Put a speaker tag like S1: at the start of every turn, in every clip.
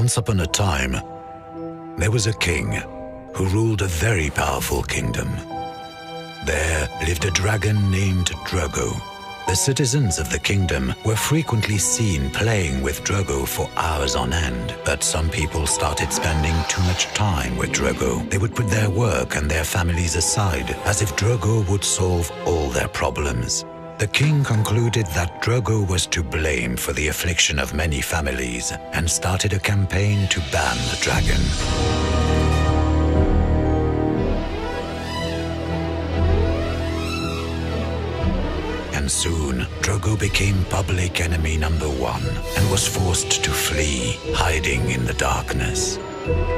S1: Once upon a time, there was a king who ruled a very powerful kingdom. There lived a dragon named Drugo. The citizens of the kingdom were frequently seen playing with Drugo for hours on end, but some people started spending too much time with Drugo. They would put their work and their families aside, as if Drugo would solve all their problems. The king concluded that Drugo was to blame for the affliction of many families and started a campaign to ban the dragon. And soon, Drugo became public enemy number one and was forced to flee, hiding in the darkness.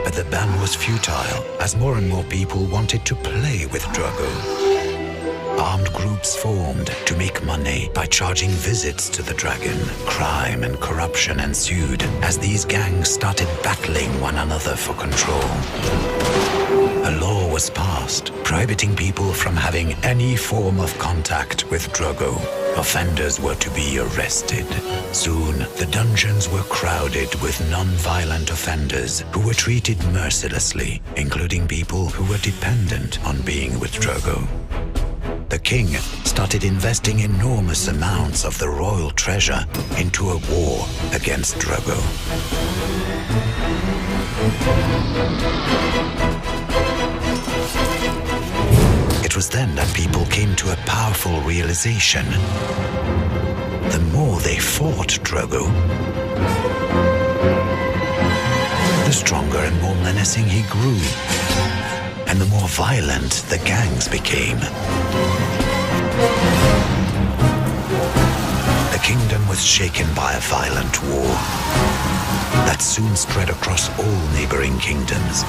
S1: But the ban was futile, as more and more people wanted to play with Drugo. Armed groups formed to make money by charging visits to the dragon. Crime and corruption ensued as these gangs started battling one another for control. A law was passed prohibiting people from having any form of contact with Drugo. Offenders were to be arrested. Soon, the dungeons were crowded with non-violent offenders who were treated mercilessly, including people who were dependent on being with Drugo. The king started investing enormous amounts of the royal treasure into a war against Drugo. It was then that people came to a powerful realization. The more they fought Drugo, the stronger and more menacing he grew, and the more violent the gangs became. The kingdom was shaken by a violent war that soon spread across all neighboring kingdoms.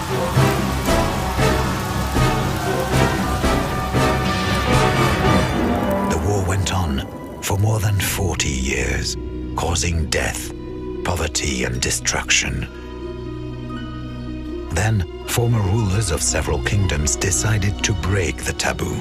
S1: The war went on for more than 40 years, causing death, poverty, and destruction. Then, former rulers of several kingdoms decided to break the taboo.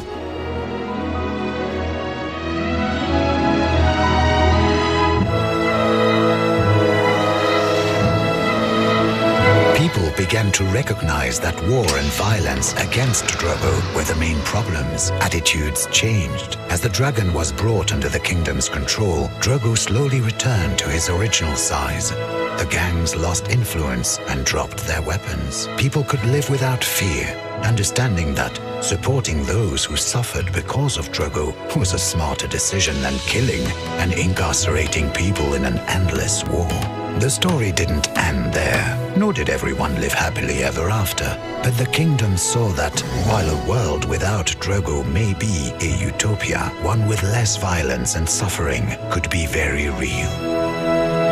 S1: People began to recognize that war and violence against Drugo were the main problems. Attitudes changed. As the dragon was brought under the kingdom's control, Drugo slowly returned to his original size. The gangs lost influence and dropped their weapons. People could live without fear, understanding that supporting those who suffered because of Drugo was a smarter decision than killing and incarcerating people in an endless war. The story didn't end there, nor did everyone live happily ever after. But the kingdom saw that while a world without Drugo may be a utopia, one with less violence and suffering could be very real.